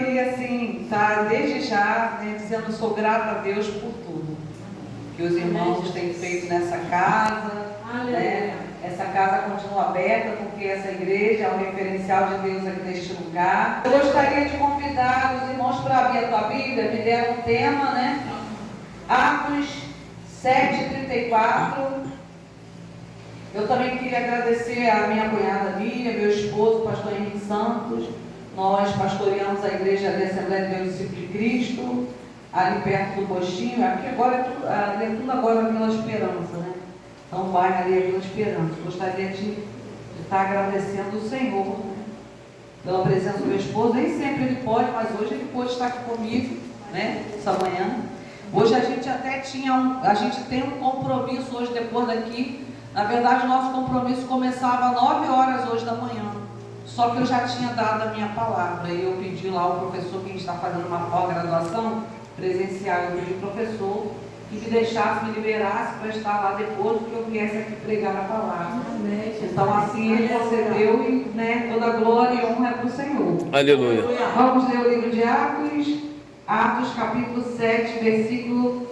queria assim, tá, desde já, né, dizendo sou grata a Deus por tudo que os irmãos têm feito nessa casa, né? Essa casa continua aberta porque essa igreja é um referencial de Deus aqui neste lugar. Eu gostaria de convidar os irmãos para abrir a tua Bíblia, me deram um tema, né? Atos 7:34. Eu também queria agradecer a minha cunhada Miriam, meu esposo, pastor Henrique Santos. Nós pastoreamos a igreja da Assembleia de Deus Discípulo de Cristo, ali perto do postinho. Aqui agora é tudo agora Vila Esperança, né? Então o bairro ali é Vila Esperança. Gostaria de estar agradecendo o Senhor, né, pela presença do meu esposo. Nem sempre ele pode, mas hoje ele pôde estar aqui comigo, né? Essa manhã. Hoje a gente até a gente tem um compromisso hoje depois daqui. Na verdade, o nosso compromisso começava às 9 horas hoje da manhã. Só que eu já tinha dado a minha palavra. E eu pedi lá ao professor, que a gente está fazendo uma pós-graduação presencial, eu pedi ao professor que me deixasse, me liberasse para estar lá depois, porque eu viesse aqui pregar a palavra. Então assim ele concedeu e, né, toda glória e honra é para o Senhor. Aleluia. Vamos ler o livro de Atos capítulo 7, versículo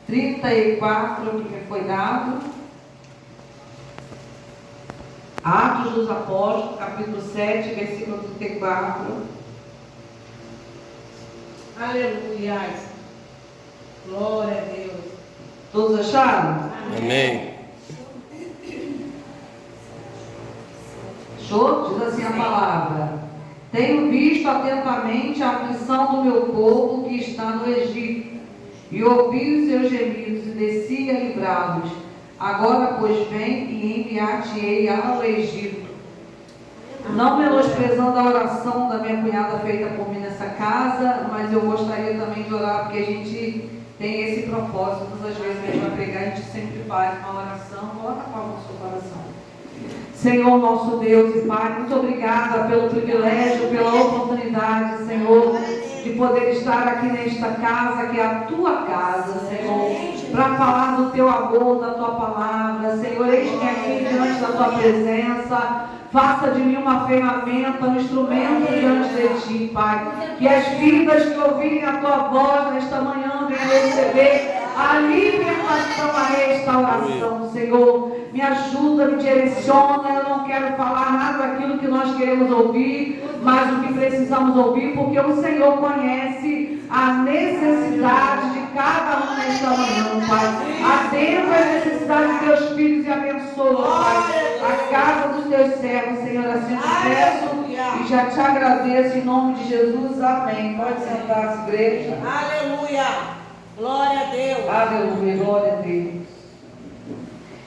34, que foi dado. Atos dos Apóstolos, capítulo 7, versículo 34. Aleluia. Glória a Deus. Todos acharam? Amém. Show? Diz assim a palavra: tenho visto atentamente a aflição do meu povo que está no Egito, e ouvi os seus gemidos, e desci a livrá-los. Agora, pois, vem e enviar-te-ei ao Egito. Não menosprezando a oração da minha cunhada feita por mim nessa casa, mas eu gostaria também de orar, porque a gente tem esse propósito. Todas as vezes que a gente vai pregar, a gente sempre faz uma oração. Coloca a palma no seu coração. Senhor, nosso Deus e Pai, muito obrigada pelo privilégio, pela oportunidade, Senhor, de poder estar aqui nesta casa, que é a tua casa, Senhor, para falar do teu amor, da tua palavra. Senhor, eis-me aqui diante da tua presença. Faça de mim uma ferramenta, um instrumento diante de ti, Pai. Que as vidas que ouvirem a tua voz nesta manhã venham receber a libertação, a restauração, Senhor. Me ajuda, me direciona. Eu não quero falar nada daquilo que nós queremos ouvir, mas o que precisamos ouvir, porque o Senhor conhece a necessidade de cada um nesta manhã, Pai. Atenda as necessidades dos teus filhos e abençoa, Pai, a casa dos teus servos, Senhor. Assim te peço e já te agradeço em nome de Jesus. Amém. Pode sentar-se, igreja. Aleluia. Glória a Deus. Aleluia, glória a Deus.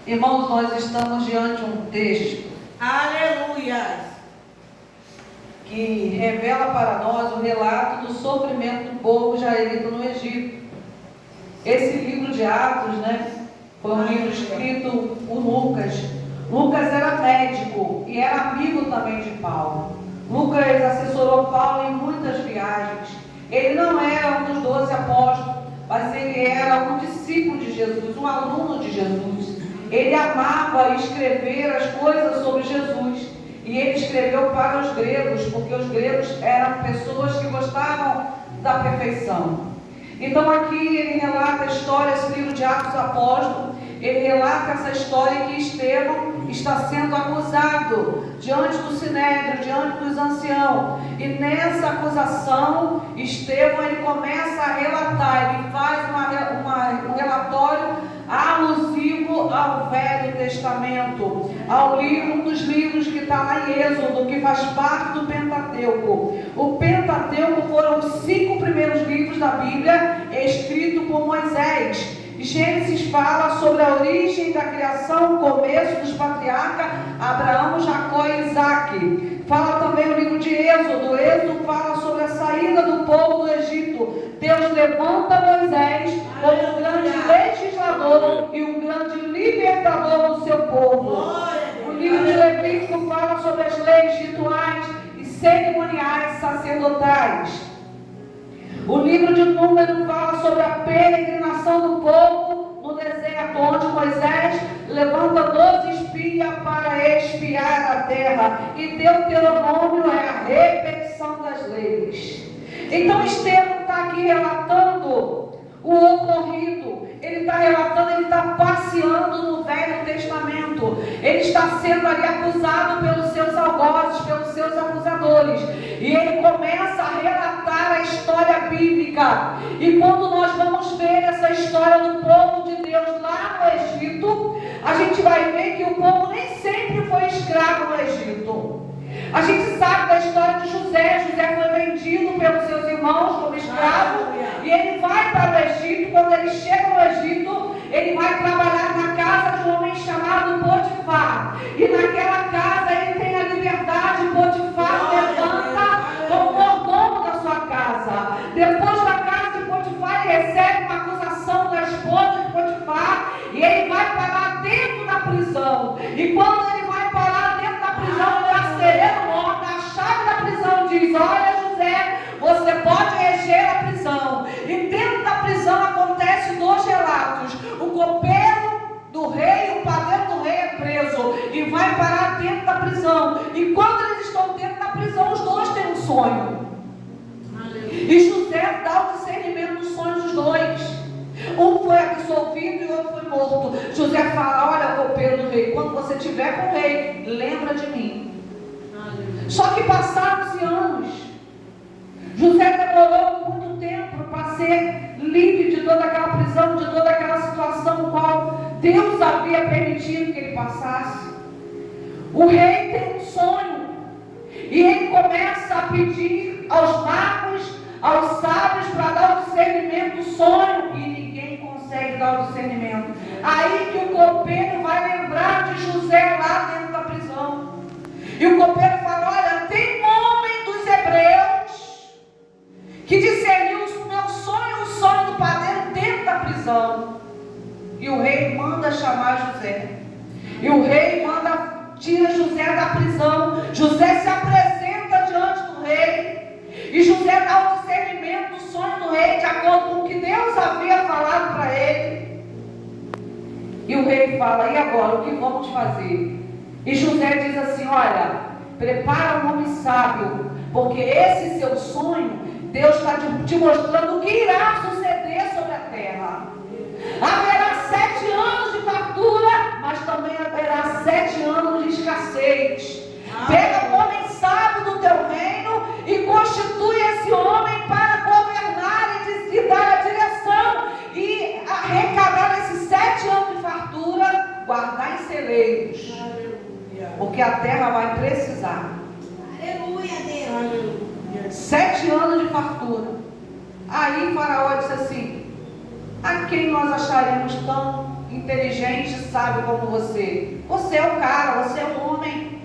Irmãos, nós estamos diante de um texto Aleluia. que revela para nós o relato do sofrimento do povo israelita no Egito. Esse livro de Atos, né, foi um livro escrito por Lucas. Lucas era médico e era amigo também de Paulo. Lucas assessorou Paulo em muitas viagens. Ele não era um dos 12 apóstolos, mas ele era um discípulo de Jesus, um aluno de Jesus. Ele amava escrever as coisas sobre Jesus. E ele escreveu para os gregos, porque os gregos eram pessoas que gostavam da perfeição. Então aqui ele relata a história, esse livro de Atos Apóstolos, ele relata essa história que Estevão está sendo acusado diante do Sinédrio, diante dos anciãos. E nessa acusação, Estevão ele começa a relatar, ele faz um relatório alusivo ao Velho Testamento, ao livro, um dos livros que está lá em Êxodo, que faz parte do Pentateuco. O Pentateuco foram os 5 primeiros livros da Bíblia escritos por Moisés. Gênesis fala sobre a origem da criação, o começo dos patriarcas Abraão, Jacó e Isaac. Fala também o livro de Êxodo. Êxodo fala sobre a saída do povo do Egito. Deus levanta Moisés como um grande legislador e um grande libertador do seu povo. O livro de Levítico fala sobre as leis rituais e cerimoniais sacerdotais. O livro de Números fala sobre a peregrinação do povo no deserto, onde Moisés levanta 12 espias para espiar a terra. E Deuteronômio é a repetição das leis. Então Estevão está aqui relatando o ocorrido. Ele está relatando, ele está passeando no Velho Testamento. Ele está sendo ali acusado pelos seus algozes, pelos seus acusadores. E ele começa a relatar a história bíblica. E quando nós vamos ver essa história do povo de Deus lá no Egito, a gente vai ver que o povo nem sempre foi escravo no Egito. A gente sabe da história de José. José foi vendido pelos seus irmãos como escravo. E ele vai para o Egito. Quando ele chega no Egito, ele vai trabalhar na casa de um homem chamado Potifar. E naquela casa ele tem a liberdade. Potifar levanta como mordomo da sua casa. Depois da casa de Potifar, ele recebe uma acusação da esposa de Potifar. E ele vai parar dentro da prisão. E quando ele vai parar dentro da prisão, o carcereiro morta, a chave da prisão diz: olha, José, você pode reger a prisão. E dentro da prisão acontecem dois relatos. O copeiro do rei, o padeiro do rei é preso e vai parar dentro da prisão. E quando eles estão dentro da prisão, os dois têm um sonho. E José dá o discernimento dos sonhos dos dois. Um foi absolvido e o outro foi morto. José fala: olha, copeiro do rei, quando você estiver com o rei, lembra de mim. Só que passaram-se anos. José demorou muito tempo para ser livre de toda aquela prisão, de toda aquela situação no qual Deus havia permitido que ele passasse. O rei tem um sonho e ele começa a pedir aos magos, aos sábios, para dar o discernimento do sonho, e ninguém consegue dar o discernimento. Aí que o copeiro vai lembrar de José lá dentro da prisão. E o copeiro fala: olha, tem um homem dos hebreus que discerniu o meu sonho, o sonho do padeiro dentro da prisão. E o rei manda chamar José. E o rei tira José da prisão. José se apresenta diante do rei. E José dá o discernimento do sonho do rei, de acordo com o que Deus havia falado para ele. E o rei fala: e agora, o que vamos fazer? E José diz assim: olha, prepara um homem sábio, porque esse seu sonho, Deus está te mostrando o que irá suceder sobre a terra. Haverá 7 anos de fartura, mas também haverá 7 anos de escassez. Pega um homem sábio do teu reino e constitui esse homem para governar e dar a direção e arrecadar esses 7 anos de fartura, guardar em celeiros, porque a terra vai precisar. Aleluia, Deus. 7 anos de fartura. Aí Faraó disse assim: a quem nós acharemos tão inteligente e sábio como você? Você é o cara, você é o homem.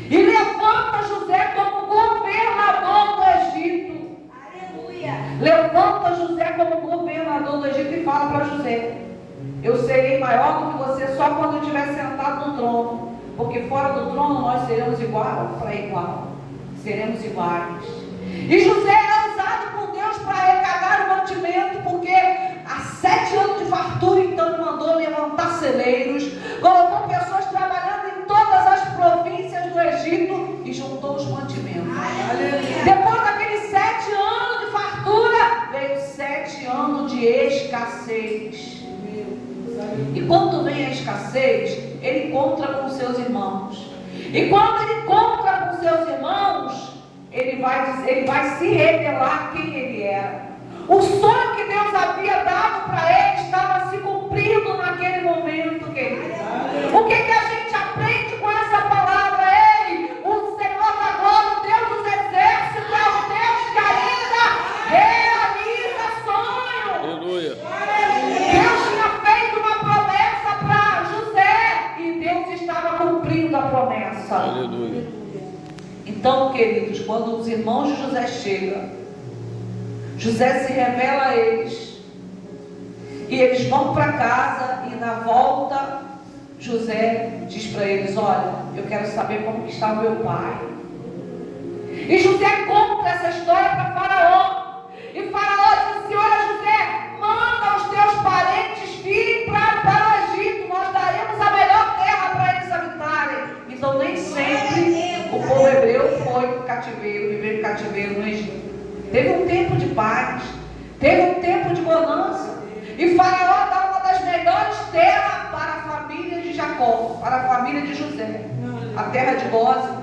E levanta José como governador do Egito. Aleluia. Levanta José como governador do Egito e fala para José: eu serei maior do que você só quando eu estiver sentado no trono, porque fora do trono nós seremos igual para igual, seremos iguais. E José é usado por Deus para arrecadar o mantimento, porque há 7 anos de fartura, então ele mandou levantar celeiros, colocou pessoas trabalhando em todas as províncias do Egito e juntou os mantimentos. Aleluia. Depois daqueles 7 anos de fartura, veio 7 anos de escassez. E quando vem a escassez, ele encontra com seus irmãos. E quando ele encontra com seus irmãos, ele vai se revelar quem ele era. O sonho que Deus havia dado para ele estava se cumprindo naquele momento, querido. O que a gente aprende com essa palavra? O Senhor da glória, o Deus dos exércitos, é o Deus que ainda realiza sonhos. Aleluia. Deus tinha feito uma promessa para José e Deus estava cumprindo a promessa. Aleluia. Então, queridos, quando os irmãos de José chegam, José se revela a eles, e eles vão para casa, e na volta José diz para eles: olha, eu quero saber como que está o meu pai. E José conta essa história para Faraó, e Faraó diz assim: olha, José, manda os teus parentes virem para o Egito, nós daremos a melhor terra para eles habitarem. Então nem sempre o povo hebreu foi cativeiro, viveu em cativeiro no Egito. Teve um tempo de paz. Teve um tempo de bonança. E Faraó dá uma das melhores terras para a família de Jacó, para a família de José. A terra de Gósen.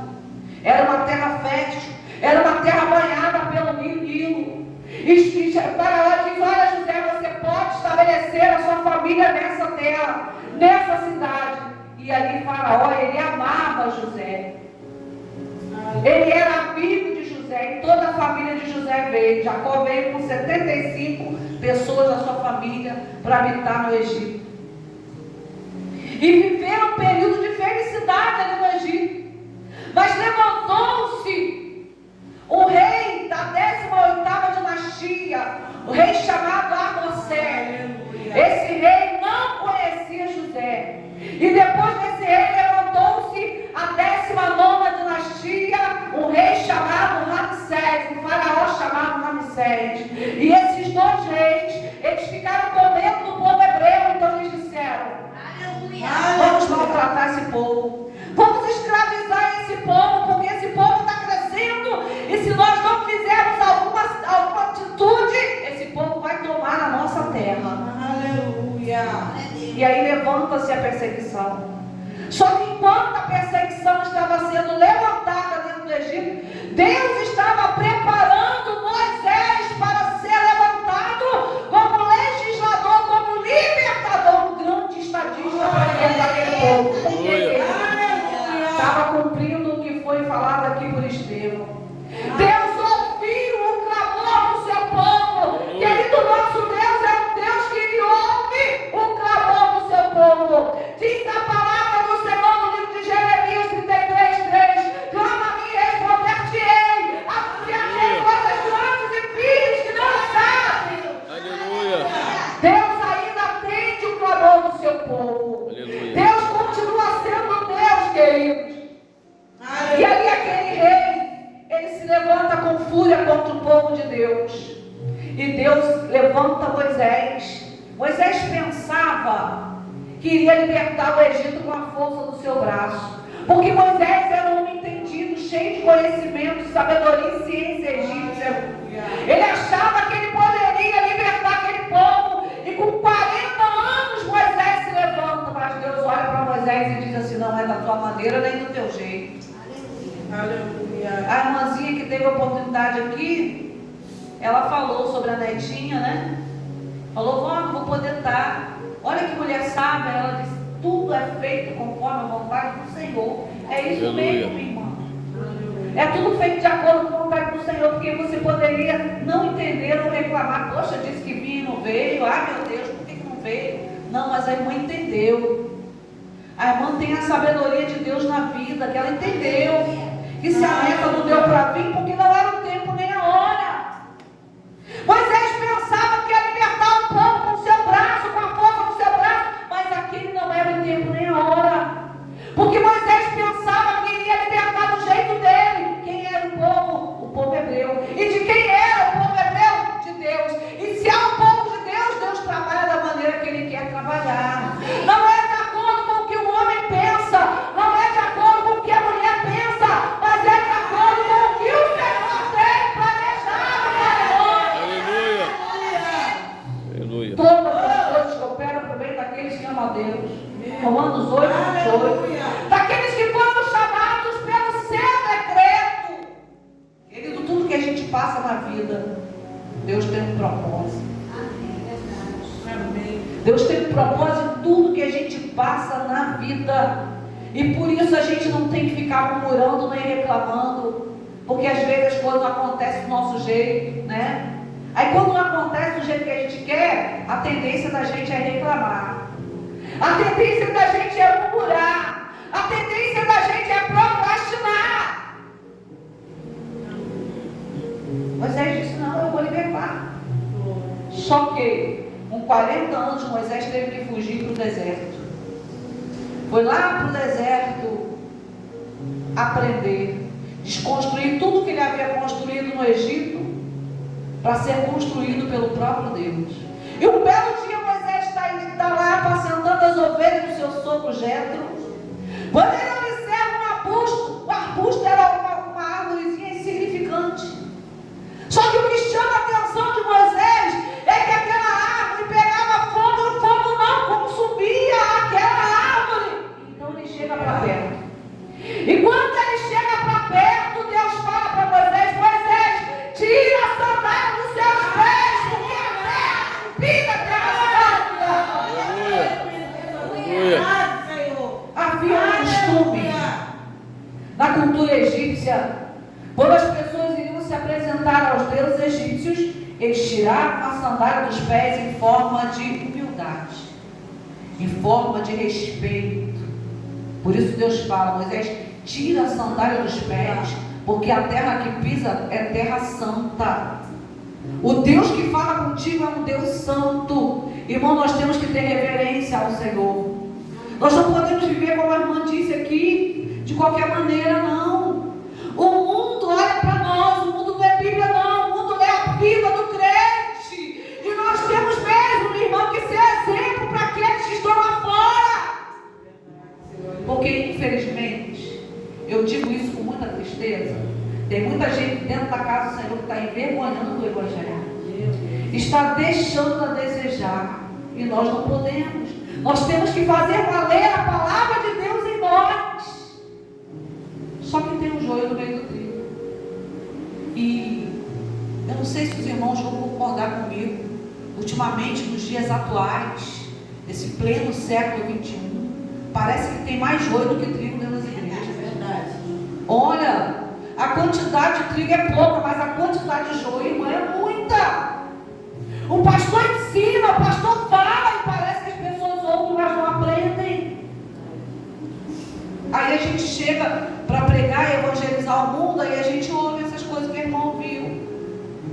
Era uma terra fértil. Era uma terra banhada pelo Nilo. E Faraó diz: olha, José, você pode estabelecer a sua família nessa terra, nessa cidade. E ali Faraó, ele amava José. Ele era amigo de José. E toda a família de José veio. Jacó veio com 75 pessoas da sua família para habitar no Egito. E viveram um período de felicidade ali no Egito. Mas levantou-se o rei da 18ª dinastia, o rei chamado Amós-Sé. Esse rei não conhecia José. E depois desse rei levantou-se a 19ª dinastia, um rei chamado Ramsés, um faraó chamado Ramsés. E esses dois reis, eles ficaram com medo do povo hebreu. Então eles disseram: vamos maltratar esse povo, vamos escravizar esse povo, porque esse povo está crescendo, e se nós não fizermos alguma atitude, esse povo vai tomar a nossa terra. Aleluia. E aí levanta-se a perseguição. Só que enquanto a perseguição estava sendo levantada dentro do Egito, Deus estava preparando Moisés para ser levantado como legislador, como libertador, um grande estadista para libertar aquele povo. Porque ele estava cumprindo o que foi falado aqui por Estevão. Deus ouviu o clamor do seu povo. Querido, nosso Deus é um Deus que ele ouve o clamor do seu povo. Diz a palavra do Senhor no livro de Jeremias 33:3: clama a mim e responder-te-ei, anunciar-te coisas grandes e firmes que não sabem. Aleluia. Deus ainda atende o clamor do seu povo. Aleluia. Deus continua sendo Deus, queridos. E ali aquele rei, ele se levanta com fúria contra o povo de Deus. E Deus levanta Moisés. Moisés pensava que iria libertar o Egito com a força do seu braço. Porque Moisés era um homem entendido, cheio de conhecimento, sabedoria e ciência egípcia. Ele achava que ele poderia libertar aquele povo. E com 40 anos Moisés se levanta. Mas Deus olha para Moisés e diz assim: não é da tua maneira nem do teu jeito. Aleluia. A irmãzinha que teve a oportunidade aqui, ela falou sobre a netinha, né? Falou: vó, não vou poder estar. Olha que mulher sábia. Ela disse: tudo é feito conforme a vontade do Senhor. É isso mesmo, minha irmã. É tudo feito de acordo com a vontade do Senhor. Porque você poderia não entender ou reclamar: poxa, disse que vinha e não veio. Ah, meu Deus, por que não veio? Não, mas a irmã entendeu. A irmã tem a sabedoria de Deus na vida, que ela entendeu que se a neta não deu para vir, porque não era o tempo nem a hora. Moisés pensava que ia libertar o povo com o seu braço, com a força do seu braço, mas aquele não era o tempo nem a hora. Porque Moisés pensava que iria libertar do jeito dele. Quem era o povo? O povo hebreu. E de quem era o povo hebreu? De Deus. E se é o povo de Deus, Deus trabalha da maneira que Ele quer trabalhar. Não é de acordo com o que o homem pensa, não é de acordo com o que a mulher pensa, mas é de acordo com o que o Senhor tem planejado para nós. Aleluia. Aleluia. Todas as coisas cooperam para o bem daqueles que amam a Deus. Romanos 8:28. Daqueles que foram chamados pelo seu decreto. Querido, tudo que a gente passa na vida, Deus tem um propósito. Deus tem um propósito em tudo que a gente passa na vida. E por isso a gente não tem que ficar murmurando nem reclamando. Porque às vezes as coisas não acontecem do nosso jeito, né? Aí quando não acontece do jeito que a gente quer, a tendência da gente é reclamar. A tendência da gente é murmurar. A tendência da gente é procrastinar. Moisés disse: não, eu vou libertar. Só que com 40 anos Moisés teve que fugir para o deserto. Foi lá para o deserto aprender, desconstruir tudo que ele havia construído no Egito para ser construído pelo próprio Deus. E um belo dia Moisés está lá apacentando as ovelhas do seu sogro Jetro. Quando ele observa um arbusto era uma árvorezinha insignificante. Só que o que deixar aos deuses egípcios, eles tiraram a sandália dos pés em forma de humildade, em forma de respeito. Por isso Deus fala: Moisés, tira a sandália dos pés, porque a terra que pisa é terra santa. O Deus que fala contigo é um Deus santo. Irmão, nós temos que ter reverência ao Senhor. Nós não podemos viver, como a irmã disse aqui, de qualquer maneira, não. O mundo olha para nós, o mundo não é Bíblia, não. O mundo é a vida do crente. E nós temos mesmo, meu irmão, que ser exemplo para aqueles que estão lá fora. Porque, infelizmente, eu digo isso com muita tristeza, tem muita gente dentro da casa do Senhor que está envergonhando o Evangelho, está deixando a desejar, e nós não podemos. Nós temos que fazer valer a palavra de Deus em nós. Só que tem um joio no meio do trigo. E eu não sei se os irmãos vão concordar comigo. Ultimamente, nos dias atuais, nesse pleno século XXI, parece que tem mais joio do que trigo dentro das igrejas. É verdade. Olha, a quantidade de trigo é pouca, mas a quantidade de joio, irmã, é muita. O pastor ensina, o pastor fala, e parece que as pessoas ouvem, mas não aprendem. Aí a gente chega para pregar e evangelizar o mundo, aí a gente ouve essas coisas que o irmão ouviu.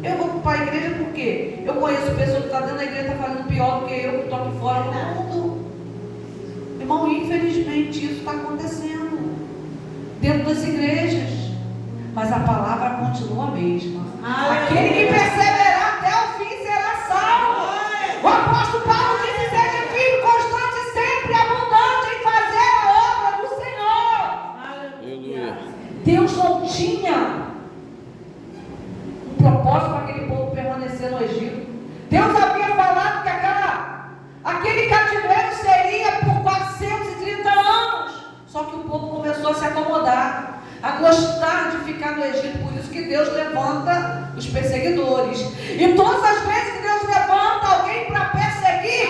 Eu vou para a igreja por quê? Eu conheço pessoas que estão dentro da igreja, estão fazendo pior do que eu, que estou aqui fora do mundo. Irmão, infelizmente isso está acontecendo dentro das igrejas. Mas a palavra continua a mesma. Aquele que perseverar até o fim será salvo. O apóstolo Paulo disse: seja firme, constante, sempre abundante em fazer a obra do Senhor. Aleluia. Deus não tinha um propósito para aquele povo permanecer no Egito. Deus havia falado que aquele cativeiro seria por 430 anos. Só que o povo começou a se acomodar, a gostar de ficar no Egito. Por isso que Deus levanta os perseguidores. E todas as vezes que Deus levanta alguém para perseguir,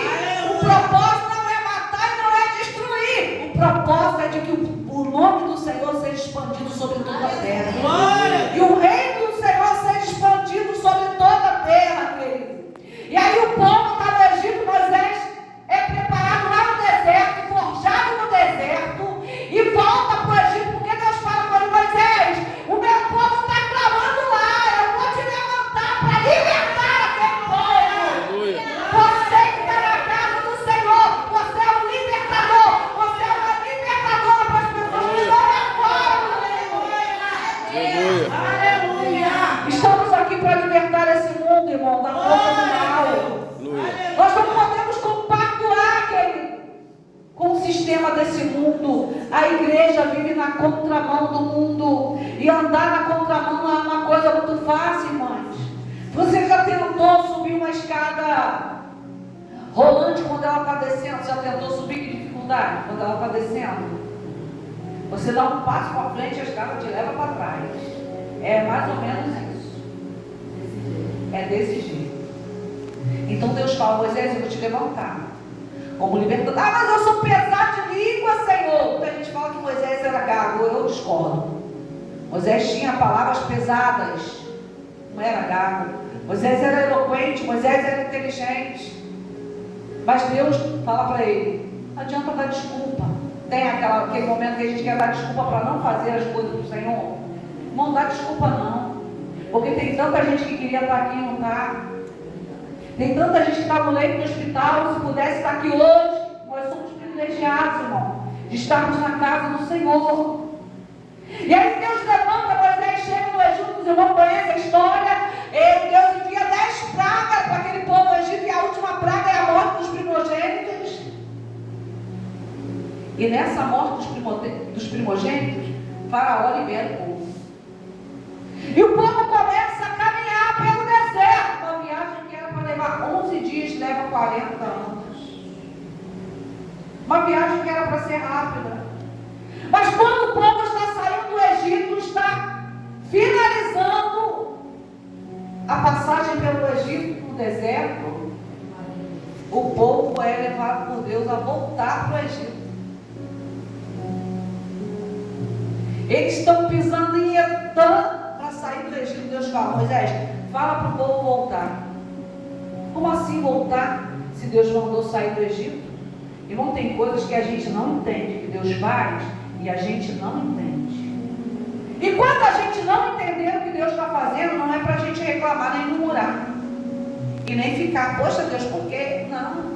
o propósito não é matar e não é destruir. O propósito é de que o nome do Senhor seja expandido sobre toda a terra. E o reino do Senhor seja expandido sobre toda a terra, querido. E aí o povo está no Egito, Moisés é preparado lá no deserto, forjado no deserto, e volta para o Egito, porque Deus fala para ele: Moisés, o meu povo está clamando lá, eu vou te levantar para libertar aquele povo. Você que está na casa do Senhor, você é um libertador, você é uma libertadora para as pessoas que estão lá fora. Aleluia! Estamos aqui para libertar esse mundo, irmão, da força do mal. Nós não podemos compactuar, querido, com o sistema desse mundo. A igreja vive na contramão do mundo, e andar na contramão não é uma coisa muito fácil, irmãs. Você já tentou subir uma escada rolante quando ela está descendo? Já tentou subir? Que dificuldade quando ela está descendo? Você dá um passo para frente e a escada te leva para trás. É mais ou menos isso. É desse jeito. Então Deus fala: Moisés, eu vou te levantar como libertador. Ah, mas eu sou pesado de língua, Senhor. Muita gente fala que Moisés era gago. Eu discordo. Moisés tinha palavras pesadas, não era gago. Moisés era eloquente, Moisés era inteligente. Mas Deus fala para ele: não adianta dar desculpa. Tem aquele momento que a gente quer dar desculpa para não fazer as coisas do Senhor. Não dá desculpa não. Porque tem tanta gente que queria estar aqui e não está. Tem tanta gente que está no leito do hospital. Se pudesse estar aqui hoje, nós somos privilegiados, irmão, de estarmos na casa do Senhor. E aí Deus levanta Moisés, chega no Egito, os irmãos conhecem a história. E Deus envia 10 pragas para aquele povo do Egito, e a última praga é a morte dos primogênitos. E nessa morte dos primogênitos, Faraó libera o povo. E o povo começa a caminhar pelo deserto. Uma viagem que era para levar 11 dias, leva 40 anos. Uma viagem que era para ser rápida. Mas quando o povo está saindo do Egito, está finalizando a passagem pelo Egito, no deserto, o povo é levado por Deus a voltar para o Egito. Eles estão pisando em Etã para sair sair do Egito, Deus fala: Moisés, fala para o povo voltar. Como assim voltar, se Deus mandou sair do Egito? Irmão, tem coisas que a gente não entende, que Deus faz, e a gente não entende. E quando a gente não entender o que Deus está fazendo, não é para a gente reclamar nem murmurar. E nem ficar, poxa Deus, por quê? Não.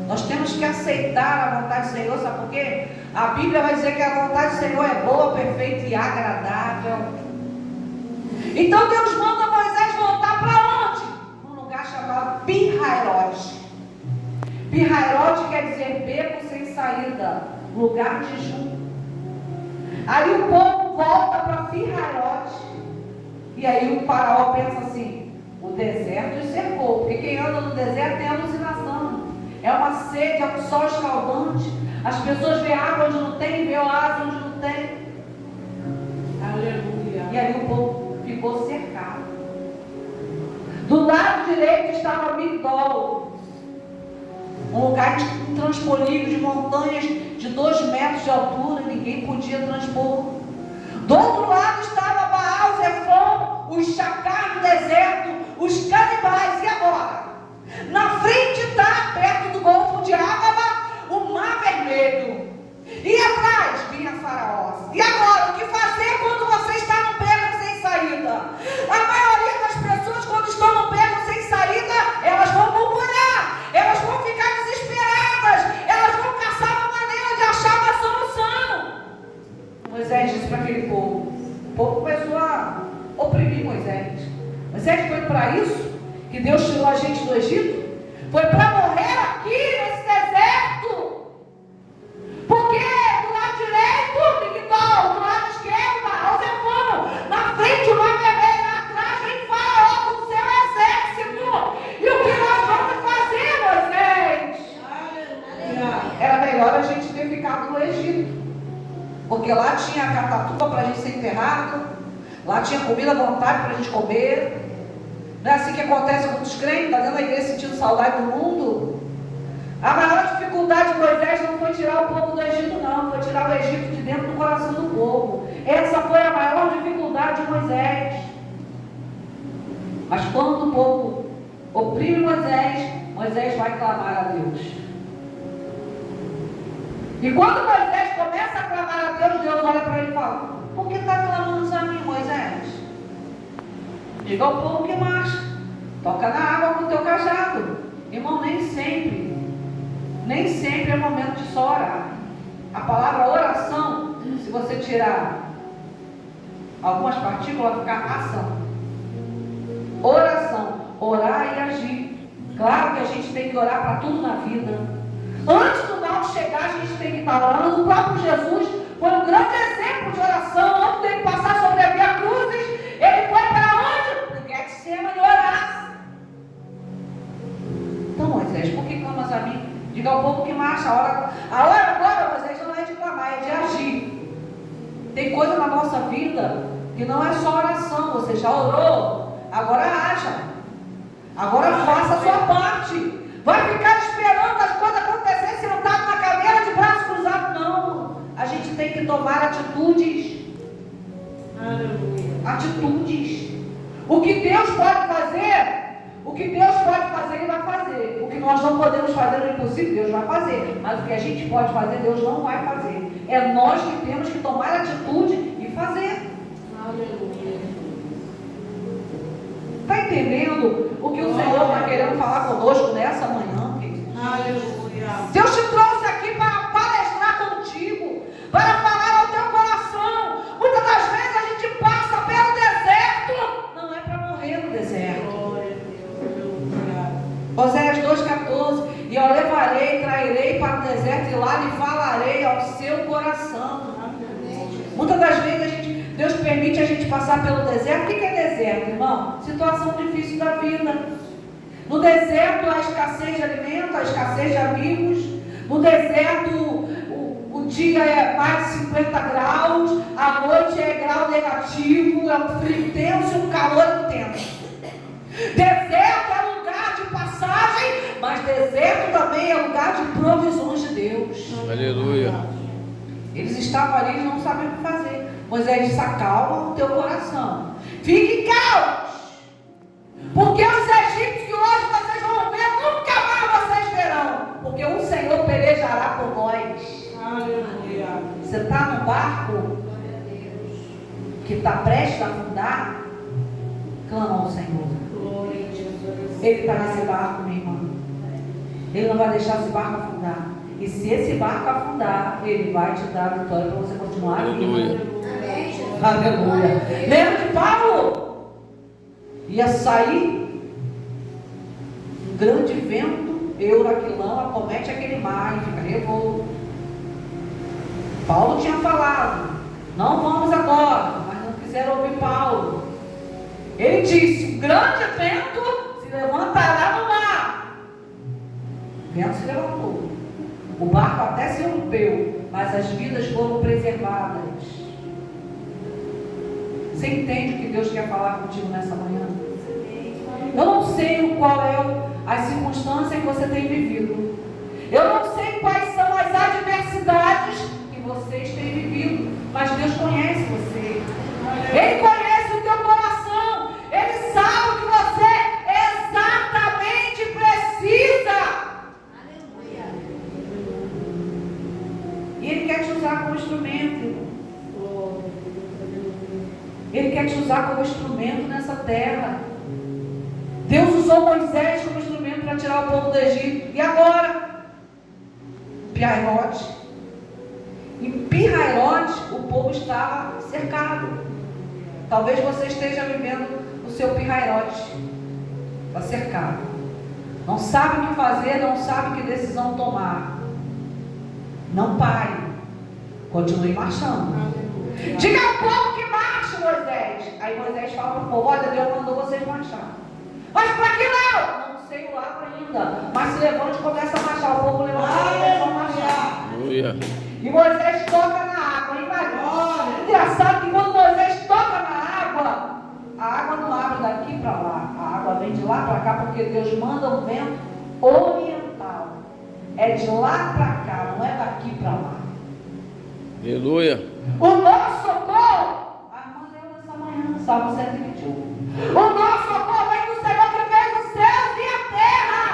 Nós temos que aceitar a vontade do Senhor, sabe por quê? A Bíblia vai dizer que a vontade do Senhor é boa, perfeita e agradável. Então Deus manda Moisés voltar para onde? Num lugar chamado Pi-Hahirote. Pi-Hahirote quer dizer beco sem saída, lugar de jejum. Aí o povo volta para Pi-Hahirote. E aí o faraó pensa assim: o deserto os cercou, porque quem anda no deserto tem alucinação. É uma sede, é um sol escaldante. As pessoas veem água onde não tem, veem oásis onde não tem. Aleluia. E aí o povo ficou cercado. Do lado direito estava Migdol, um lugar intransponível, de montanhas de 2 metros de altura, ninguém podia transpor. Do outro lado estava Baal, Zefon, os chacar do deserto, os canibais. E agora? Na frente está, perto do Golfo de Ágaba, o Mar Vermelho. E atrás vinha Faraó. E agora, o que fazer quando você está no beco sem saída? A maioria das pessoas, quando estão no beco sem saída, elas vão murmurar, elas vão ficar desesperadas, elas vão caçar uma maneira de achar uma solução. Moisés disse para aquele povo. O povo começou a oprimir Moisés. Moisés foi para isso que Deus tirou a gente do Egito? Foi para morrer aqui nesse deserto. Porque do lado direito, Migdol, do lado esquerdo, Baal-Zefon, na frente o Mar Vermelho, atrás vem Faraó com o seu exército. E o que nós vamos fazer, Moisés? Aleluia. Era melhor a gente ter ficado no Egito, porque lá tinha a catatuba para a gente ser enterrado, lá tinha comida à vontade para a gente comer. Não é assim que acontece com muitos crentes, está dentro da igreja sentindo saudade do mundo. A maior dificuldade de Moisés não foi tirar o povo do Egito, não, foi tirar o Egito de dentro do coração do povo. Essa foi a maior dificuldade de Moisés. Mas quando o povo oprime Moisés, Moisés vai clamar a Deus. E quando Moisés começa a clamar a Deus, Deus olha para ele e fala: por que está clamando a mim, Moisés? Diga ao povo que marcha, toca na água com o teu cajado. Irmão, nem sempre é momento de só orar. A palavra oração, se você tirar algumas partículas, vai ficar ação. Oração, orar e agir. Claro que a gente tem que orar para tudo na vida. Antes do mal chegar, a gente tem que estar orando. O próprio Jesus foi um grande exemplo de oração. Antes dele passar sobre a Via Cruzes, ele foi para onde? Para o Getsemane orar. Então, Moisés, por que clamas a mim? Diga ao povo que marcha. A hora agora, Moisés, não é de clamar, é de agir. Tem coisa na nossa vida que não é só oração. Você já orou, agora haja. Agora faça a sua parte. Vai ficar esperando as coisas acontecerem sentado na cadeira de braços cruzados? Não. A gente tem que tomar atitudes. Aleluia. Atitudes. O que Deus pode fazer, Ele vai fazer. O que nós não podemos fazer, o impossível, Deus vai fazer. Mas o que a gente pode fazer, Deus não vai fazer. É nós que temos que tomar atitude e fazer. Aleluia. Está entendendo o que o Senhor está querendo falar conosco nessa manhã, querido? Aleluia. Deus te trouxe aqui para palestrar contigo, para falar ao teu coração. Muitas das vezes a gente passa pelo deserto, não é para morrer no deserto. Glória a Deus. Aleluia. Oséias 2,14: e eu levarei, trairei para o deserto e lá lhe falarei ao seu coração. Muitas das vezes Deus permite a gente passar pelo deserto. O que é deserto, irmão? Situação difícil da vida. No deserto, a escassez de alimento, a escassez de amigos. No deserto, o dia é mais de 50 graus, a noite é grau negativo, é um frio intenso e um calor intenso. Deserto é lugar de passagem, mas deserto também é lugar de provisões de Deus. Aleluia. Eles estavam ali e não sabiam o que fazer. Moisés disse: acalma o teu coração. Fiquem calmos. Porque os egípcios que hoje vocês vão ver, nunca mais vocês verão. Porque o Senhor pelejará por nós. Aleluia. Você está no barco que está prestes a afundar? Clama ao Senhor. Glória a Jesus. Ele está nesse barco, minha irmã. Ele não vai deixar esse barco afundar. E se esse barco afundar, Ele vai te dar a vitória para você continuar aqui. Aleluia. Lembra de Paulo? Ia sair um grande vento, Euraquilão acomete aquele mar e fica revolto. Paulo tinha falado, não vamos agora, mas não quiseram ouvir Paulo. Ele disse, um grande vento se levantará no mar. O vento se levantou. O barco até se rompeu, mas as vidas foram preservadas. Você entende o que Deus quer falar contigo nessa manhã? Eu não sei qual é a circunstância que você tem vivido. Eu não sei quais são as adversidades que vocês têm vivido, mas Deus conhece você. Ele conhece o teu coração. Ele sabe o que você exatamente precisa. E Ele quer te usar como instrumento, irmão. Ele quer te usar como instrumento nessa terra. Deus usou Moisés como instrumento para tirar o povo do Egito. E agora? Pi-Hahirote. Em Pi-Hahirote, o povo estava cercado. Talvez você esteja vivendo o seu Pi-Hahirote. Está cercado. Não sabe o que fazer, não sabe que decisão tomar. Não pare. Continue marchando. Diga ao povo que marche, Moisés. Aí Moisés fala para o povo, olha, Deus mandou vocês marchar. Mas para que não? Não sei o lado ainda. Mas se levante e começa a marchar. O povo levanta e começa a marchar. E Moisés toca na água. Imagina. Engraçado que quando Moisés toca na água, a água não abre daqui para lá. A água vem de lá para cá, porque Deus manda um vento oriental. É de lá para cá, não é daqui para lá. Aleluia. O nosso socorro, a irmã leu nessa manhã, Salmo 121. O nosso socorro vem do Senhor que fez os céus e a terra.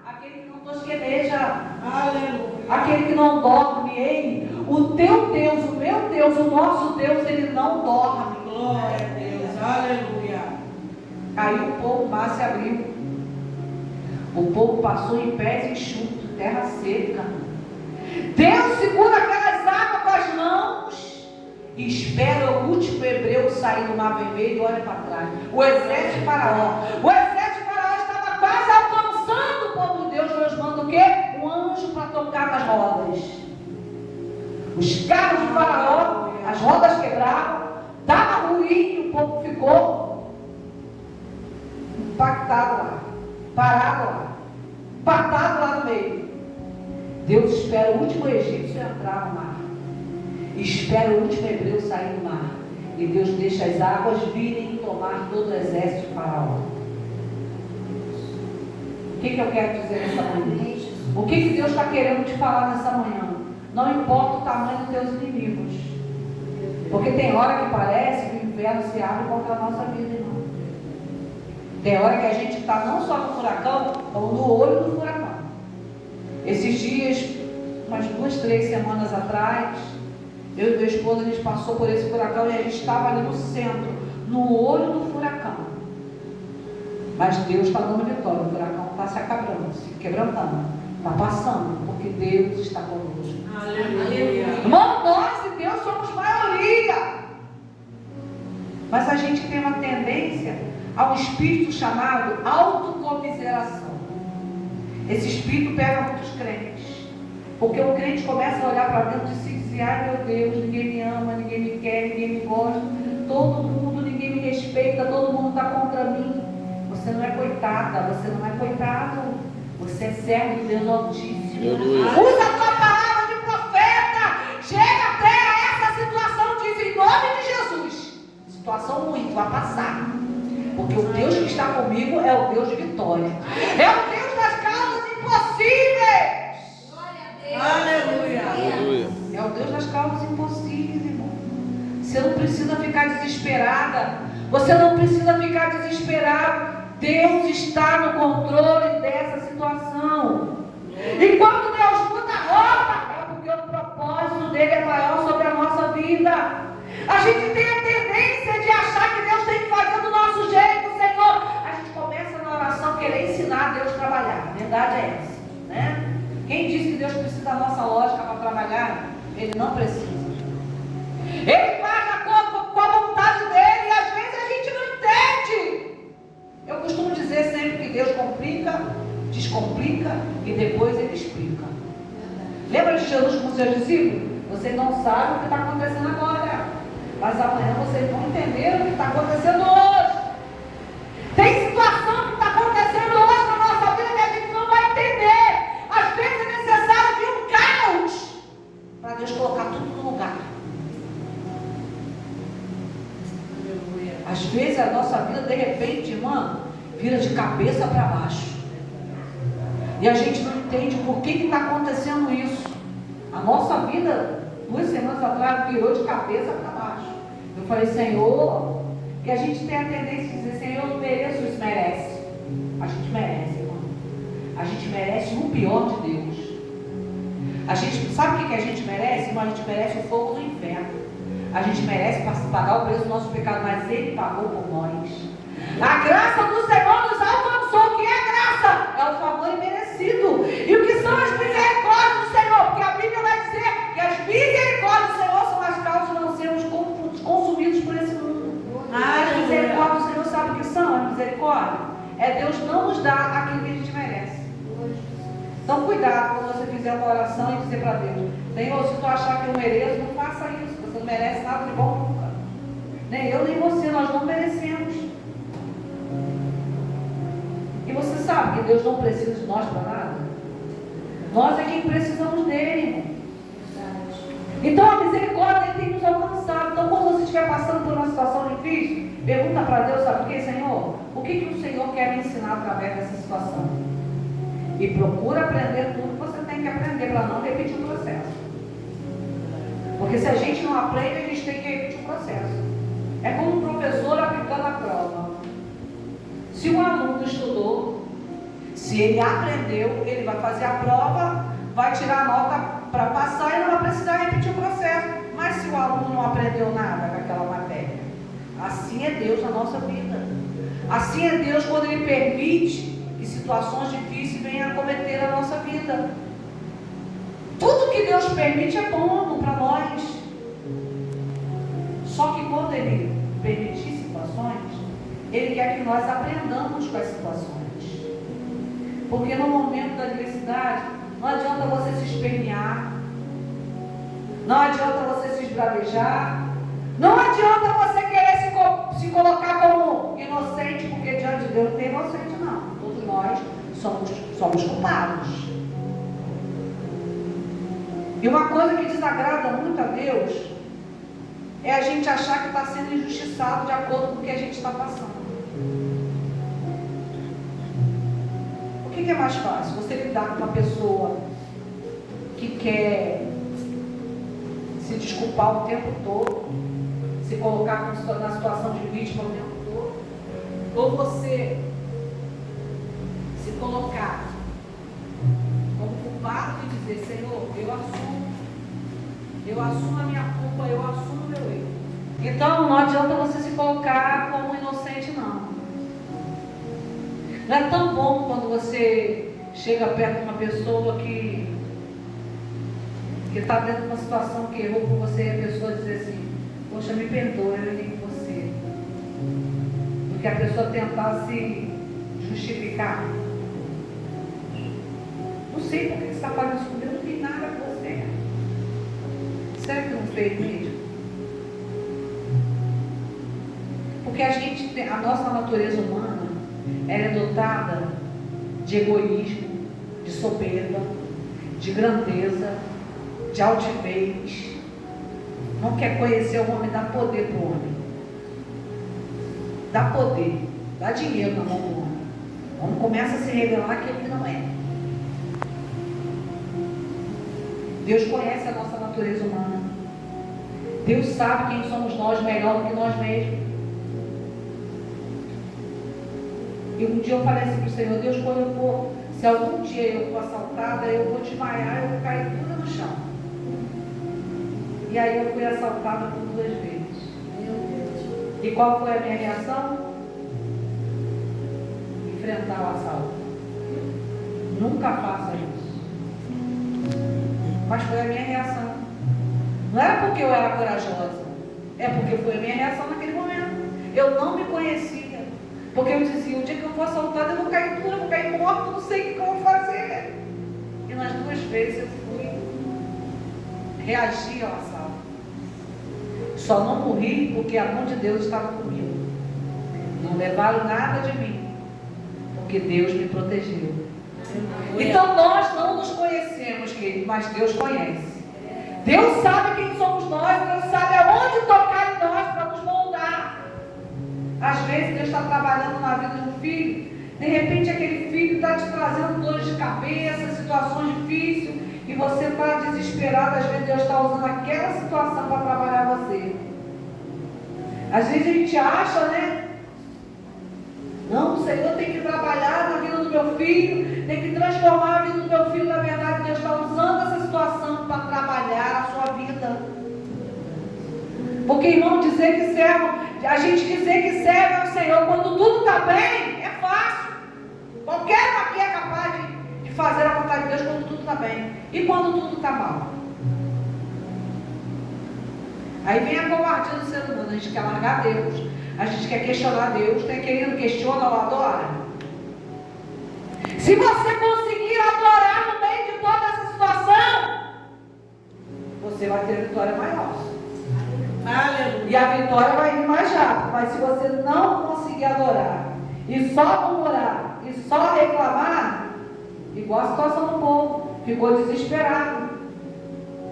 Aquele que não tosqueneja. Aleluia. Aquele que não dorme. Ei, o teu Deus, o meu Deus, o nosso Deus, ele não dorme. Glória a Deus. Aleluia. Aí o povo, o mar se abriu. O povo passou em pés enxutos, terra seca. Deus segura aquelas águas com as mãos e espera o último hebreu sair do mar vermelho e olha para trás. O exército de Faraó. O exército de Faraó estava quase alcançando o povo de Deus. Deus manda o quê? Um anjo para tocar nas rodas. Os carros de Faraó, as rodas quebraram, dava ruim e o povo ficou impactado lá, parado lá, empatado lá no meio. Deus espera o último egípcio entrar no mar. Espera o último hebreu sair do mar. E Deus deixa as águas virem e tomar todo o exército de Faraó. O que eu quero dizer nessa manhã? O que Deus está querendo te falar nessa manhã? Não importa o tamanho dos teus inimigos. Porque tem hora que parece que o inferno se abre contra a nossa vida, irmão. Tem hora que a gente está não só no furacão, como no olho do furacão. Esses dias, umas 2, 3 semanas atrás, eu e minha esposa, a gente passou por esse furacão e a gente estava ali no centro, no olho do furacão. Mas Deus está dando vitória, o furacão está se acabando, se quebrantando, está passando, porque Deus está conosco. Aleluia. Irmão, nós e Deus somos maioria. Mas a gente tem uma tendência a um espírito chamado autocomiseração. Esse espírito pega muitos crentes. Porque o crente começa a olhar para dentro de si e dizer, ai meu Deus, ninguém me ama, ninguém me quer, ninguém me gosta, todo mundo, ninguém me respeita, todo mundo está contra mim. Você não é coitada, você não é coitado. Você é servo de Deus Altíssimo. Usa a tua palavra de profeta. Chega até essa situação, diz em nome de Jesus. Situação ruim, vai passar. Porque o Deus que está comigo é o Deus de vitória. É o Deus das causas impossíveis. Aleluia. É o Deus das causas impossíveis, irmão. Você não precisa ficar desesperada Você não precisa ficar desesperado. Deus está no controle dessa situação. E quando Deus muda a rota, é porque o propósito dele é maior sobre a nossa vida. A gente tem a tendência de achar que Deus tem que fazer do nosso jeito, Senhor. A gente começa na oração querer ensinar Deus a trabalhar. A verdade é essa, né? Quem disse que Deus precisa da nossa lógica para trabalhar? Ele não precisa. Ele faz de acordo com a vontade dele e às vezes a gente não entende. Eu costumo dizer sempre que Deus complica, descomplica e depois ele explica. Lembra de Jesus com os seus discípulos? Vocês não sabem o que está acontecendo agora, mas amanhã vocês vão entender o que está acontecendo hoje. Tem situação que está acontecendo hoje na nossa vida que a gente não vai entender. Às vezes é necessário vir um caos para Deus colocar tudo no lugar. Às vezes a nossa vida, de repente, irmã, vira de cabeça para baixo. E a gente não entende por que está acontecendo isso. A nossa vida, 2 semanas atrás, virou de cabeça para baixo. Eu falei, Senhor, que a gente tem a tendência de dizer, Senhor, eu não mereço, isso merece. A gente merece, irmão. A gente merece o pior de Deus. A gente, sabe o que a gente merece? Irmão, a gente merece o fogo do inferno. A gente merece pagar o preço do nosso pecado, mas Ele pagou por nós. A graça do Senhor nos alcançou. O que é graça? É o favor imerecido. E o que são as misericórdias do Senhor? Porque a Bíblia vai dizer que as misericórdias do Senhor são as causas de não sermos consumidos por esse mundo. As misericórdias do Senhor, sabe o que são? A misericórdia é Deus não nos dar aquilo que a gente merece. Então cuidado quando você fizer uma oração e dizer para Deus, Senhor, se tu achar que eu mereço, não faça isso. Você não merece nada de bom nunca. Nem eu, nem você, nós não merecemos. E você sabe que Deus não precisa de nós para nada? Nós é quem precisamos dele, irmão. Então a misericórdia tem nos alcançado. Então quando você estiver passando por uma situação difícil, pergunta para Deus, sabe o que, Senhor? O que o Senhor quer me ensinar através dessa situação? E procura aprender tudo que você tem que aprender para não repetir o processo. Porque se a gente não aprende, a gente tem que repetir o processo. É como um professor aplicando a prova. Se o aluno estudou, se ele aprendeu, ele vai fazer a prova, vai tirar a nota para passar e não vai precisar repetir o processo. Mas se o aluno não aprendeu nada com aquela matéria, assim é Deus na nossa vida. Assim é Deus quando Ele permite que situações difíceis venham a acometer a nossa vida. Tudo que Deus permite é bom para nós. Só que quando Ele permitir situações, Ele quer que nós aprendamos com as situações. Porque no momento da adversidade, não adianta você se espernear, não adianta você se esbravejar, não adianta você querer se colocar como inocente, porque diante de Deus não tem inocente não. Todos nós somos culpados. E uma coisa que desagrada muito a Deus é a gente achar que está sendo injustiçado de acordo com o que a gente está passando. O que é mais fácil? Você lidar com uma pessoa que quer se desculpar o tempo todo, se colocar na situação de vítima o tempo todo, ou você se colocar como culpado e dizer, Senhor, eu assumo a minha culpa, eu assumo o meu erro. Então não adianta você se colocar como inocente não. Não é tão bom quando você chega perto de uma pessoa que está dentro de uma situação que errou com você e a pessoa dizer assim, poxa, me perdoa, eu errei com você. Porque a pessoa tentar se justificar. Não sei por que você está fazendo isso comigo, eu não fiz nada com você. Será que não fez mesmo? Porque a nossa natureza humana, ela é dotada de egoísmo, de soberba, de grandeza, de altivez. Não quer conhecer o homem, dá poder para o homem. Dá poder, dá dinheiro na mão do homem. O homem começa a se revelar aquilo que não é. Deus conhece a nossa natureza humana. Deus sabe quem somos nós melhor do que nós mesmos. E um dia eu falei assim para o Senhor, Deus, quando eu for, se algum dia eu for assaltada, eu vou desmaiar, eu vou cair toda no chão. E aí eu fui assaltada por 2 vezes. E qual foi a minha reação? Enfrentar o assalto. Nunca faça isso. Mas foi a minha reação. Não era porque eu era corajosa, é porque foi a minha reação naquele momento. Eu não me conhecia. Porque eu dizia, o dia que eu for assaltada, eu vou cair dura, eu vou cair morta, não sei o que eu vou fazer. E nas 2 vezes eu fui reagir ao assalto. Só não morri porque a mão de Deus estava comigo. Não levaram nada de mim, porque Deus me protegeu. Então nós não nos conhecemos, querido, mas Deus conhece. Deus sabe quem somos nós, Deus sabe aonde tocar em nós para nos moldar. Às vezes Deus está trabalhando na vida de um filho, de repente aquele filho está te trazendo dores de cabeça, situações difíceis, e você está desesperado. Às vezes Deus está usando aquela situação para trabalhar você. Às vezes a gente acha, né? Não, o Senhor tem que trabalhar na vida do meu filho, tem que transformar a vida do meu filho. Na verdade, Deus está usando essa situação para trabalhar a sua vida. Porque, irmão, dizer que serve, a gente dizer que serve ao Senhor quando tudo está bem, é fácil. Qualquer um aqui é capaz de fazer a vontade de Deus quando tudo está bem. E quando tudo está mal? Aí vem a covardia do ser humano. A gente quer largar Deus, a gente quer questionar Deus. Tem querido questiona ou adora. Se você conseguir adorar no meio de toda essa situação, você vai ter vitória maior. Aleluia. E a vitória vai vir mais rápido. Mas se você não conseguir adorar, e só murmurar, e só reclamar, igual a situação do povo, ficou desesperado.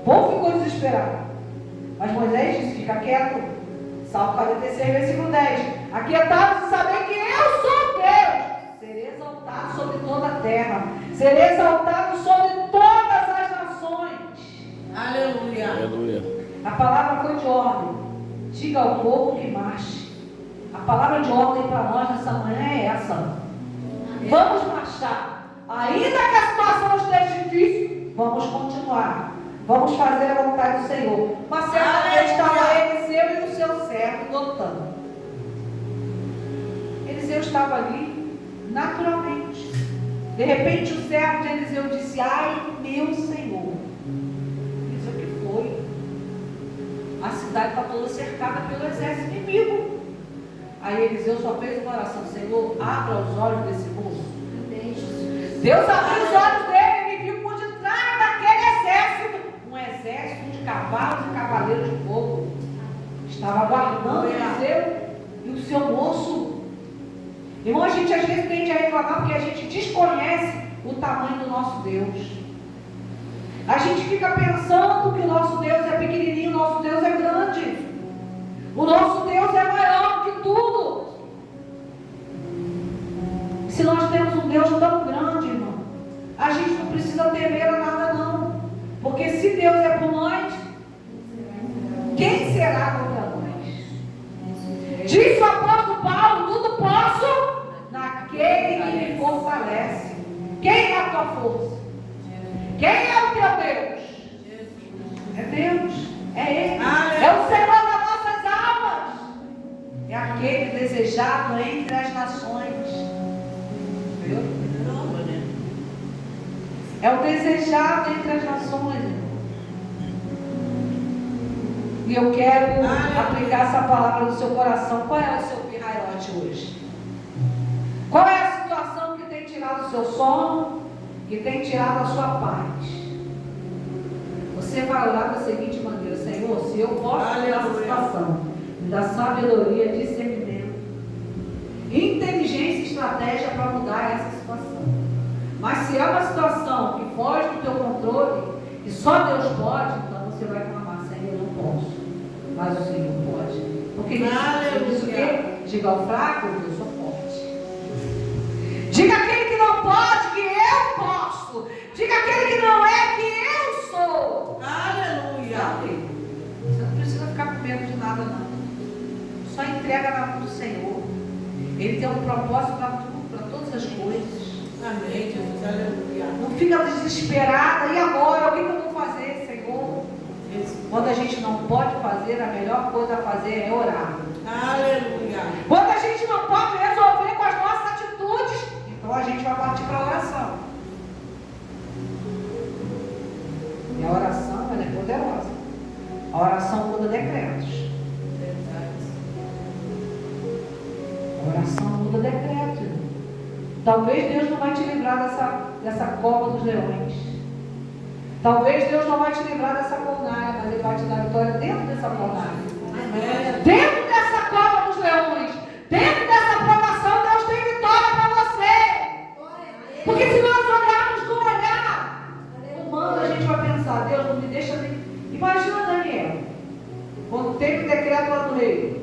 O povo ficou desesperado. Mas Moisés disse, fica quieto. Salmo 46, versículo 10. Aquietados e saber que eu sou Deus. Serei exaltado sobre toda a terra. Serei exaltado sobre todas as nações. Aleluia. Aleluia. A palavra foi de ordem. Diga ao povo que marche. A palavra de ordem para nós nessa manhã é essa. Vamos marchar. Ainda que a situação esteja difícil, vamos continuar. Vamos fazer a vontade do Senhor. Mas certa vez estava Eliseu e o seu servo lutando. Eliseu estava ali naturalmente. De repente o servo de Eliseu disse, ai meu Senhor. Eliseu, o que foi? A cidade está toda cercada pelo exército inimigo. Aí Eliseu só fez uma oração, Senhor, abra os olhos desse moço. Deus abriu os olhos dele e viu por detrás daquele exército, um exército de cavalos e cavaleiros de fogo. Estava aguardando Eliseu e o seu moço. Irmão, a gente às vezes tende a reclamar porque a gente desconhece o tamanho do nosso Deus. A gente fica pensando que o nosso Deus é pequenininho, o nosso Deus é grande. O nosso Deus é maior que tudo. Se nós temos um Deus tão grande, irmão, a gente não precisa temer a nada não. Porque se Deus é por nós, quem será contra nós? Diz o apóstolo Paulo, tudo posso naquele que me fortalece. Quem é a tua força? Quem é o teu Deus? É Deus, é Ele, é o Senhor das nossas almas, é aquele desejado entre as nações. Viu? É o desejado entre as nações. E eu quero aplicar essa palavra no seu coração. Qual é o seu pirraiote hoje? Qual é a situação que tem tirado o seu sono, que tem tirado a sua paz? Você vai orar da seguinte maneira: Senhor, se eu posso nessa situação, me dá sabedoria, discernimento, inteligência e estratégia para mudar essa situação. Mas se é uma situação que foge do teu controle, e só Deus pode, então você vai clamar: Senhor, eu não posso, mas o Senhor pode. Porque Ele diz o quê? Diga ao fraco, eu sou forte. Diga aquele que não pode, que eu posso. Diga aquele que não é, que eu sou. Aleluia. Você não precisa ficar com medo de nada, não. Só entrega na mão do Senhor. Ele tem um propósito para tudo, para Amém, Jesus. Aleluia. Não fica desesperada. E agora? O que eu vou fazer, Senhor? Quando a gente não pode fazer, a melhor coisa a fazer é orar. Aleluia. Quando a gente não pode resolver com as nossas atitudes, então a gente vai partir para a oração. E a oração, ela é poderosa. A oração muda decretos. A oração muda decretos. Talvez Deus não vai te livrar dessa cova dos leões. Talvez Deus não vai te livrar dessa fornalha, mas Ele vai te dar vitória dentro dessa fornalha. Amém. Dentro dessa cova dos leões, dentro dessa provação, Deus tem vitória para você. Porque se nós olharmos com o olhar humano, a gente vai pensar, Deus não me deixa nem. Imagina Daniel, quando teve o decreto lá do rei.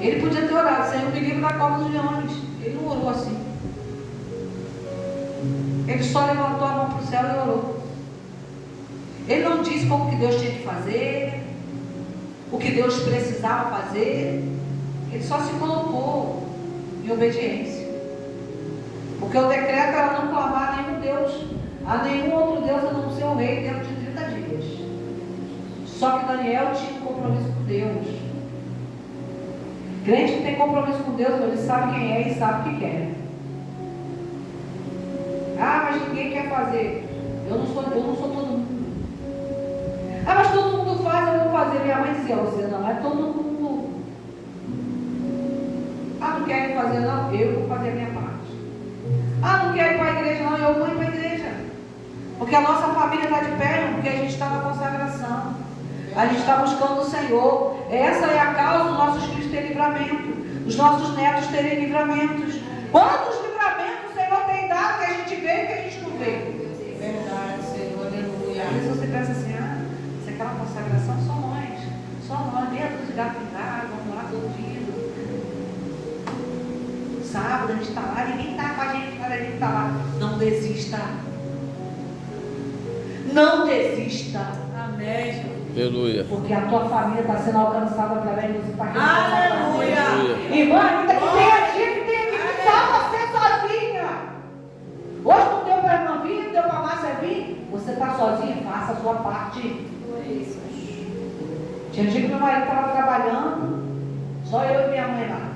Ele podia ter orado, Senhor, me livre da cova dos leões. Ele não orou assim. Ele só levantou a mão para o céu e orou. Ele não disse como que Deus tinha que fazer, o que Deus precisava fazer. Ele só se colocou em obediência. Porque o decreto era não clamar a nenhum Deus, a nenhum outro Deus a não ser o rei dentro de 30 dias. Só que Daniel tinha um compromisso com Deus. Crente que tem compromisso com Deus, ele sabe quem é e sabe o que quer. Ah, mas ninguém quer fazer. Eu não sou todo mundo. Ah, mas todo mundo faz, eu vou fazer. Minha mãe dizia, você não é todo mundo. Ah, não quer ir fazer não? Eu vou fazer a minha parte. Ah, não quer ir para a igreja não? Eu vou ir para a igreja. Porque a nossa família está de pé, porque a gente está na consagração. A gente está buscando o Senhor. Essa é a causa dos nossos filhos terem livramento, dos nossos netos terem livramentos. Quantos livramentos o Senhor tem dado que a gente vê e que a gente não vê? Verdade, Senhor. Aleluia. Às vezes você pensa assim, se aquela consagração só nós, dentro de gato em casa, vamos lá todo dia. Sábado a gente está lá, ninguém está com a gente, mas a gente está lá. Não desista. Não desista. Amém, Jesus. Aleluia. Porque a tua família está sendo alcançada através de você. Aleluia. Irmã, ainda que tenha dia que tenha que só você sozinha. Hoje não deu para a irmã vir, não deu para a Márcia vir. Você está sozinha, faça a sua parte. Tinha dia que meu marido estava trabalhando, só eu e minha mãe lá.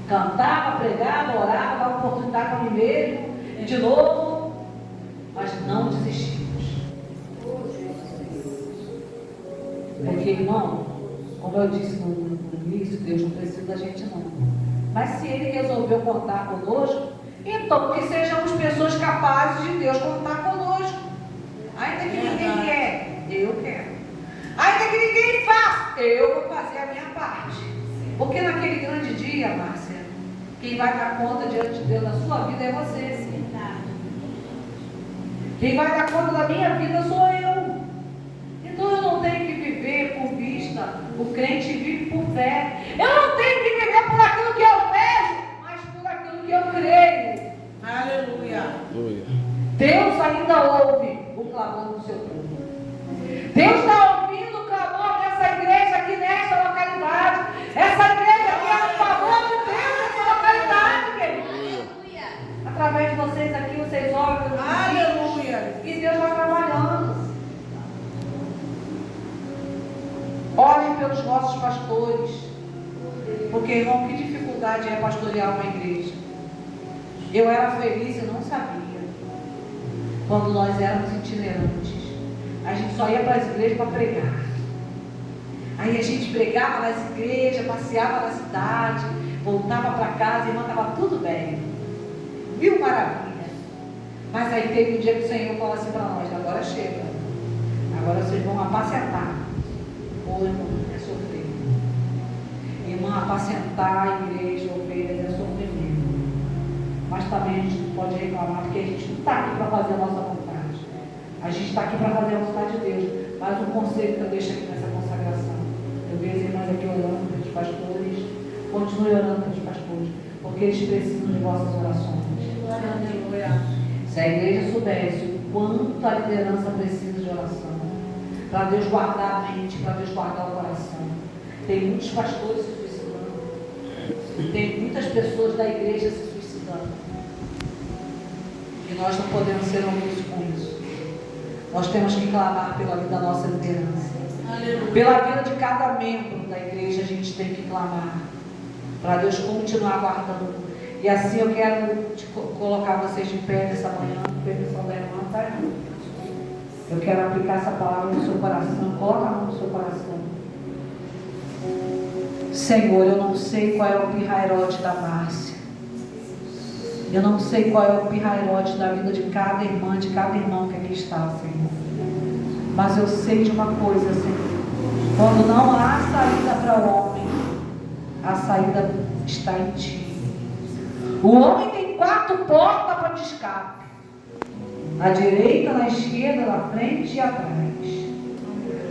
Cantava, pregava, orava, dava oportunidade para mim mesmo, de novo, mas não desistimos. Porque, irmão, como eu disse no início, Deus não precisa da gente não. Mas se Ele resolveu contar conosco, então que sejamos pessoas capazes de Deus contar conosco. Ainda que ninguém quer, eu quero. Ainda que ninguém faça, eu vou fazer a minha parte. Porque naquele grande dia, Márcia, quem vai dar conta diante de Deus na sua vida é você. Quem vai dar conta da minha vida sou eu. Então eu não tenho que viver por vista. O crente vive por fé. Eu não tenho que viver por aquilo que eu vejo, mas por aquilo que eu creio. Aleluia. Aleluia. Deus ainda ouve o clamor do seu povo. Deus está ouvindo o clamor dessa igreja aqui nesta localidade. Essa igreja aqui é o favor de Deus nessa localidade, querido. Através de vocês aqui, vocês oram pelo Aleluia. e Deus vai trabalhando. Orem pelos nossos pastores. Porque, irmão, que dificuldade é pastorear uma igreja. Eu era feliz e não sabia. Quando nós éramos itinerantes, a gente só ia para as igrejas para pregar. Aí a gente pregava nas igrejas, passeava na cidade, voltava para casa e irmã, estava tudo bem. Mil maravilhas. Mas aí teve um dia que o Senhor falou assim para nós: agora chega. Agora vocês vão apacentar. Ô irmão, é sofrer. Irmã, apacentar a igreja, ovelhas, é sofrimento. Mas também a gente não pode reclamar, porque a gente não está aqui para fazer a nossa vontade. A gente está aqui para fazer a vontade de Deus. Mas um conselho que eu deixo aqui nessa consagração: eu vejo as irmãs aqui orando pelos pastores. Continue orando pelos pastores, porque eles precisam de vossas orações. Aleluia. Se a igreja soubesse o quanto a liderança precisa de oração, para Deus guardar a mente, para Deus guardar o coração. Tem muitos pastores se suicidando. Tem muitas pessoas da igreja se suicidando. E nós não podemos ser omissos com isso. Nós temos que clamar pela vida da nossa liderança. Aleluia. Pela vida de cada membro da igreja a gente tem que clamar. Para Deus continuar guardando. E assim eu quero colocar vocês de pé nessa manhã. Permissão da irmã, tá, irmã? Eu quero aplicar essa palavra no seu coração. Coloca a mão no seu coração. Senhor, eu não sei qual é o pirrairote da Márcia. Eu não sei qual é o pirrairote da vida de cada irmã, de cada irmão que aqui está, Senhor. Mas eu sei de uma coisa, Senhor. Quando não há saída para o homem, a saída está em Ti. O homem tem 4 portas para de escape. À direita, na esquerda, na frente e atrás.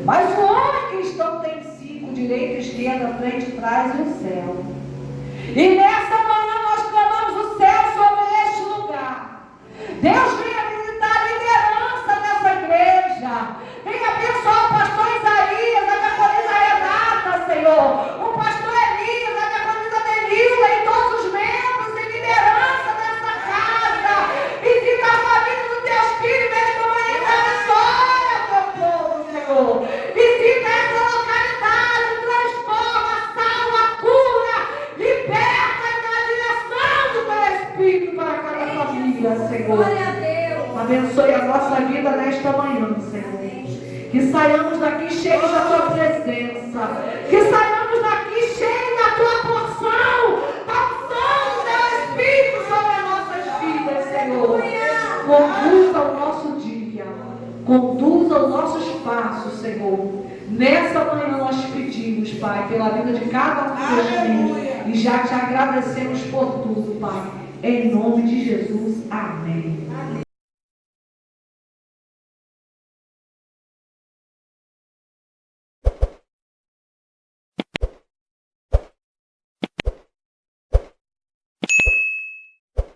Mas o homem cristão tem 5, direita, esquerda, frente, trás e o céu. E nessa manhã nós clamamos o céu sobre este lugar. Deus venha visitar a liderança dessa igreja. Venha abençoar o pastor Isaías, a diaconisa Renata, Senhor. O pastor Elias, a diaconisa Denilda e todos os membros em liderança dessa casa. Visita a família do Teus filhos, nesta manhã, abençoa teu povo, Senhor. Visita essa localidade, transforma, salva, cura, liberta na direção do Teu Espírito para cada família, Senhor. Glória a Deus. Abençoe a nossa vida nesta manhã, Senhor. Que saiamos daqui cheios da Tua presença. Que saiamos daqui cheios da Tua porção. Da unção do Teu Espírito sobre as nossas vidas, Senhor. Conduza o nosso dia. Conduza os nossos passos, Senhor. Nessa manhã nós te pedimos, Pai, pela vida de cada um dos filhos. E já te agradecemos por tudo, Pai. Em nome de Jesus. Amém.